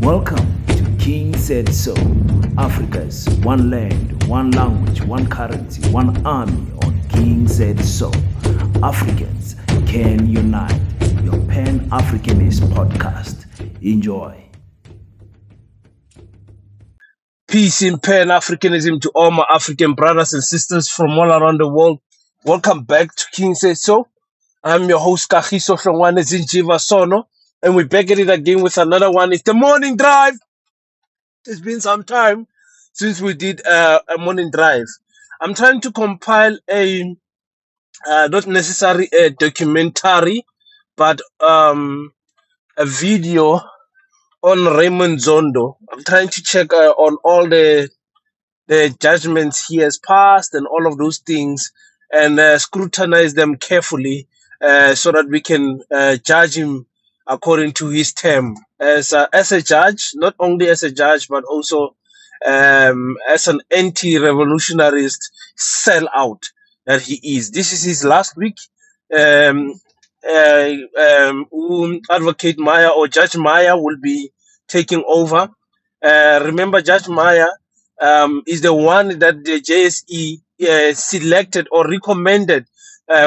Welcome to King Said So, Africa's one land, one language, one currency, one army on King Said So. Africans can unite. Your Pan-Africanist podcast. Enjoy. Peace in Pan-Africanism to all my African brothers and sisters from all around the world. Welcome back to King Said So. I'm your host, Kagiso from Zinjiva Sono, and we're back at it again with another one. It's the morning drive. It's been some time since we did a morning drive. I'm trying to compile a not necessarily a documentary, but a video on Raymond Zondo. I'm trying to check on all the judgments he has passed and all of those things, and scrutinize them carefully so that we can judge him according to his term as a judge, not only as a judge but also as an anti-revolutionarist sellout that he is. This is his last week. Um, Advocate Maya or Judge Maya will be taking over. Remember, Judge Maya is the one that the JSE selected or recommended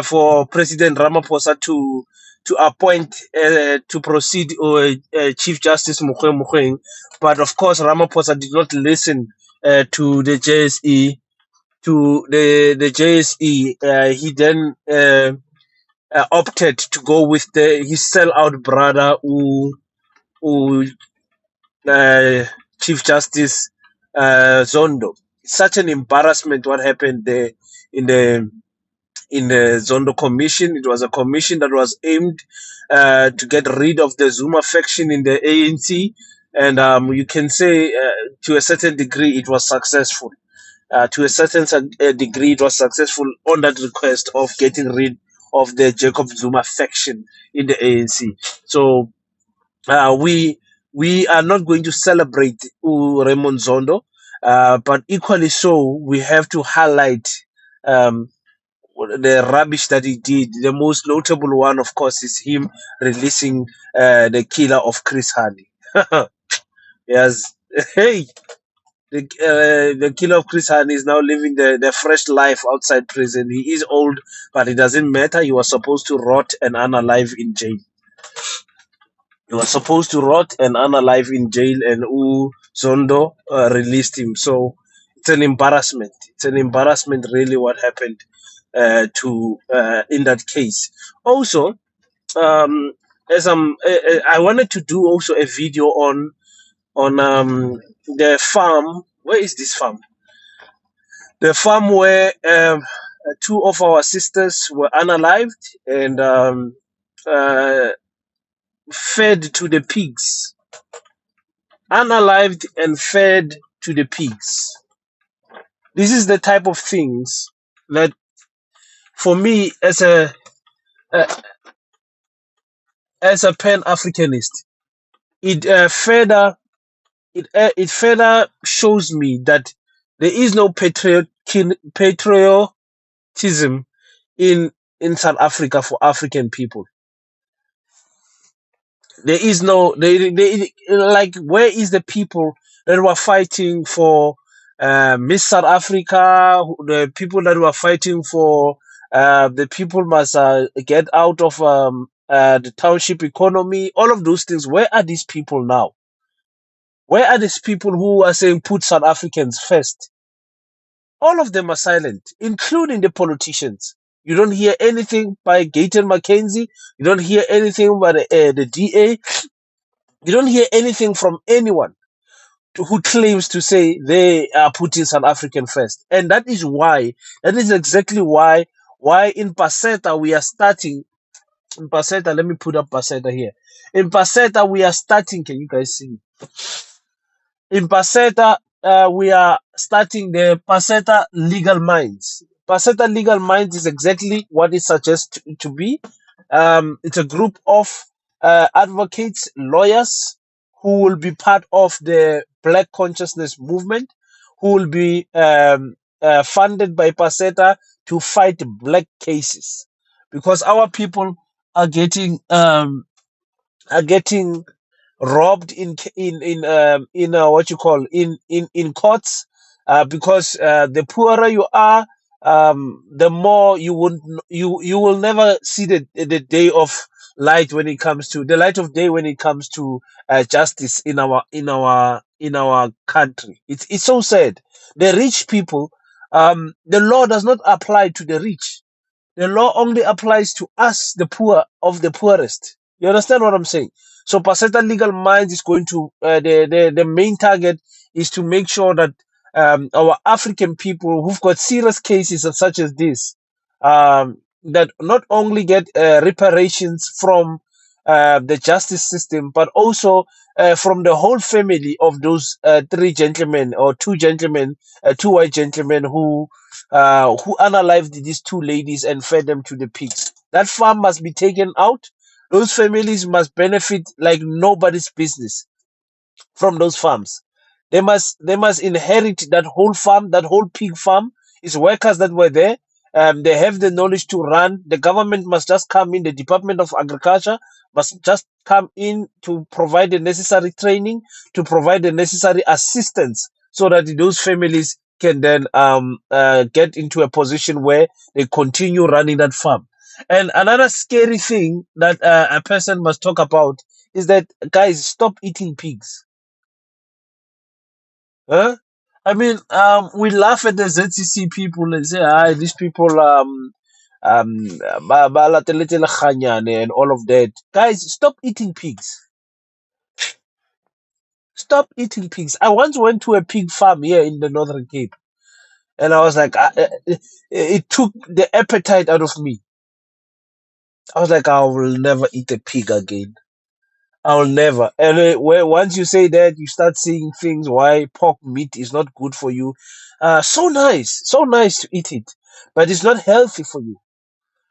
for President Ramaphosa to appoint to proceed Chief Justice Mogoeng. But of course, Ramaphosa did not listen to the JSE. The JSE, he then opted to go with his sellout brother, Chief Justice Zondo. Such an embarrassment what happened there in the Zondo Commission. It was a commission that was aimed to get rid of the Zuma faction in the ANC, and you can say to a certain degree it was successful. To a certain degree, it was successful on that request of getting rid of the Jacob Zuma faction in the ANC. So we are not going to celebrate Raymond Zondo, but equally so, we have to highlight the rubbish that he did. The most notable one, of course, is him releasing the killer of Chris Hani. Yes, hey, the killer of Chris Hani is now living the fresh life outside prison. He is old, but it doesn't matter. He was supposed to rot and unalive in jail. He was supposed to rot and unalive in jail, and Zondo released him. So it's an embarrassment. It's an embarrassment, really, what happened to in that case. Also, as I wanted to do also a video on the farm. Where is this farm? The farm where two of our sisters were unalived and fed to the pigs. Unalived and fed to the pigs. This is the type of things that, for me, as a Pan-Africanist, it further shows me that there is no patriotism in South Africa for African people. There is no, like, where is the people that were fighting for Miss South Africa, the people that were fighting for the people must get out of the township economy, all of those things? Where are these people now? Where are these people who are saying put South Africans first? All of them are silent, including the politicians. You don't hear anything by Gayton McKenzie. You don't hear anything by the DA. You don't hear anything from anyone who claims to say they are putting South African first. And that is exactly why in Paseta we are starting. In Paseta, let me put up Paseta here. In Paseta, we are starting. Can you guys see me? In Paseta, we are starting the Paseta Legal Minds. Paseta Legal Minds is exactly what it suggests to be. It's a group of advocates, lawyers, who will be part of the Black Consciousness movement, who will be funded by Paseta to fight black cases, because our people are getting robbed in what you call in courts, because the poorer you are, the more you would you will never see the day of light when it comes to the light of day when it comes to justice in our country. It's so sad. The rich people, the law does not apply to the rich. The law only applies to us, the poor of the poorest. You understand what I'm saying? So, Paseta Legal Minds is going to the main target is to make sure that our African people who've got serious cases such as this, that not only get reparations from the justice system, but also from the whole family of those three gentlemen or two gentlemen, two white gentlemen who unalived these two ladies and fed them to the pigs. That farm must be taken out. Those families must benefit like nobody's business from those farms. They must inherit that whole farm, that whole pig farm. It's workers that were there. They have the knowledge to run. The government must just come in. The Department of Agriculture must just come in to provide the necessary training, to provide the necessary assistance, so that those families can then get into a position where they continue running that farm. And another scary thing that a person must talk about is that, guys, stop eating pigs. Huh? I mean, we laugh at the ZCC people and say, "Ah, these people, ba lateletse lekganyane and all of that." Guys, stop eating pigs. Stop eating pigs. I once went to a pig farm here in the Northern Cape, and I was like, it took the appetite out of me. I was like, I will never eat a pig again. I'll never. And once you say that, you start seeing things why pork meat is not good for you. So nice to eat it, but it's not healthy for you.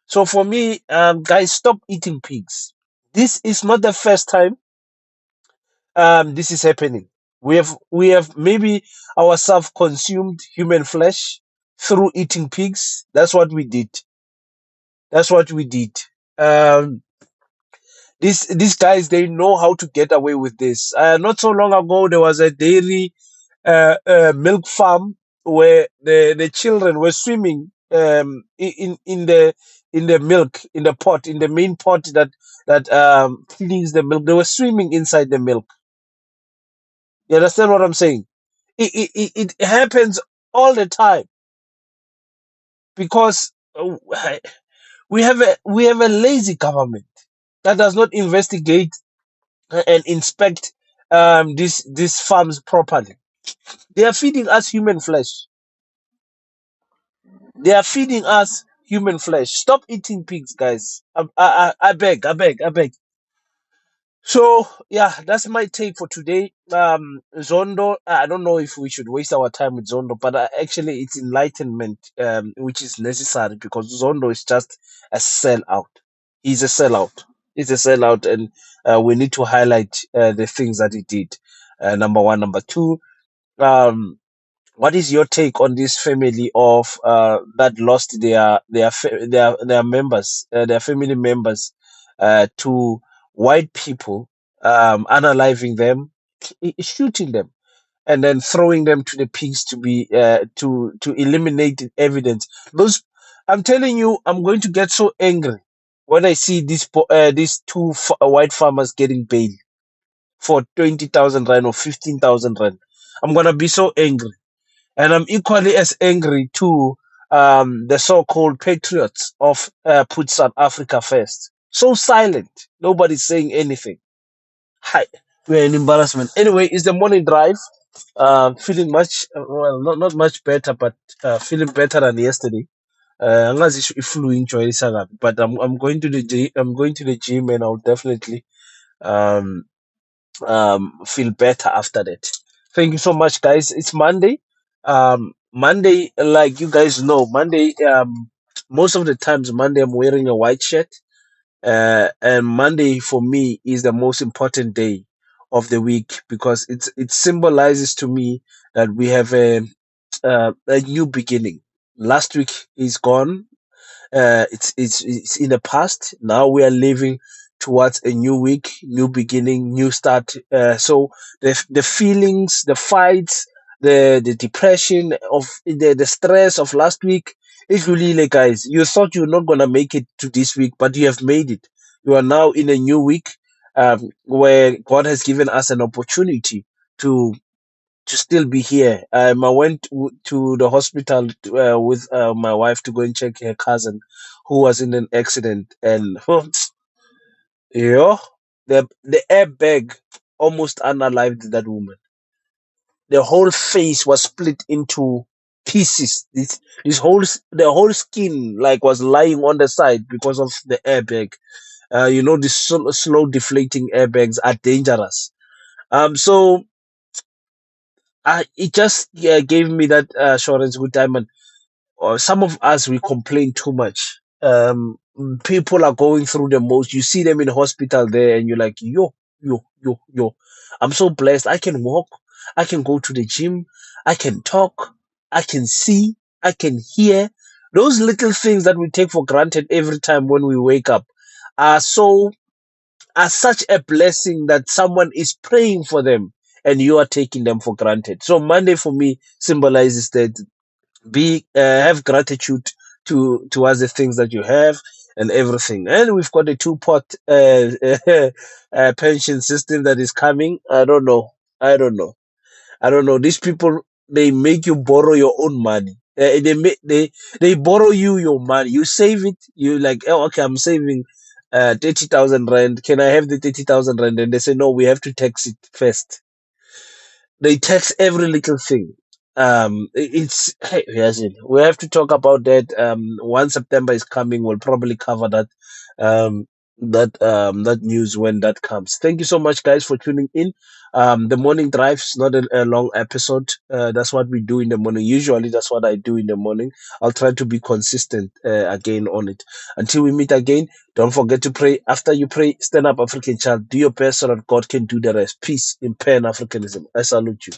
So for me, guys, stop eating pigs. This is not the first time this is happening. We have maybe ourselves consumed human flesh through eating pigs. That's what we did. That's what we did. Um, these guys, they know how to get away with this. Not so long ago, there was a dairy milk farm where the children were swimming in the milk, in the pot, in the main pot that cleans the milk. They were swimming inside the milk. You understand what I'm saying? It happens all the time because we have a lazy government that does not investigate and inspect these farms properly. They are feeding us human flesh. They are feeding us human flesh. Stop eating pigs, guys. I beg, I beg, I beg. So yeah, that's my take for today. Zondo. I don't know if we should waste our time with Zondo, but actually, it's enlightenment, which is necessary because Zondo is just a sellout. He's a sellout. He's a sellout, and we need to highlight the things that he did. Number one, number two. Um, what is your take on this family of that lost their members, their family members, to white people, unaliving them, shooting them, and then throwing them to the pigs to be to eliminate the evidence? Those, I'm telling you, I'm going to get so angry when I see these two white farmers getting bail for 20,000 rand or 15,000 rand. I'm gonna be so angry. And I'm equally as angry to the so-called patriots of Put South Africa First. So silent. Nobody's saying anything. Hi. We're an embarrassment. Anyway, it's the morning drive. Feeling much, well, not much better, but feeling better than yesterday. Angazi flu enjoy but I'm going to the gym. I'm going to the gym, and I'll definitely um feel better after that. Thank you so much, guys. It's Monday. Monday, like you guys know, Monday. Most of the times, Monday I'm wearing a white shirt. And Monday for me is the most important day of the week because it symbolizes to me that we have a new beginning. Last week is gone. It's in the past. Now we are living towards a new week, new beginning, new start. So the feelings, the fights, the depression of the stress of last week is really like, guys, you thought you're not gonna make it to this week, but you have made it. You are now in a new week, where God has given us an opportunity to still be here. I went to the hospital with my wife to go and check her cousin who was in an accident, and yeah, the airbag almost unalived that woman. The whole face was split into pieces. The whole skin like was lying on the side because of the airbag. These slow deflating airbags are dangerous. So it just gave me that assurance with Diamond. Or some of us, we complain too much. People are going through the most. You see them in the hospital there, and you're like, yo. I'm so blessed. I can walk. I can go to the gym. I can talk. I can see. I can hear. Those little things that we take for granted every time when we wake up are such a blessing that someone is praying for them, and you are taking them for granted. So Monday for me symbolizes that have gratitude towards the things that you have and everything. And we've got a two-pot pension system that is coming. I don't know. These people, they make you borrow your own money. They borrow you your money. You save it. You like, oh, okay, I'm saving 30,000 rand. Can I have the 30,000 rand? And they say, no, we have to tax it first. They tax every little thing. It's hey, Yasin, we have to talk about that. Once September is coming, we'll probably cover that. That news when that comes. Thank you so much, guys, for tuning in. The morning drive's not a long episode. That's what we do in the morning. Usually, that's what I do in the morning. I'll try to be consistent again on it. Until we meet again, don't forget to pray. After you pray, stand up, African child. Do your best so that God can do the rest. Peace in Pan Africanism. I salute you.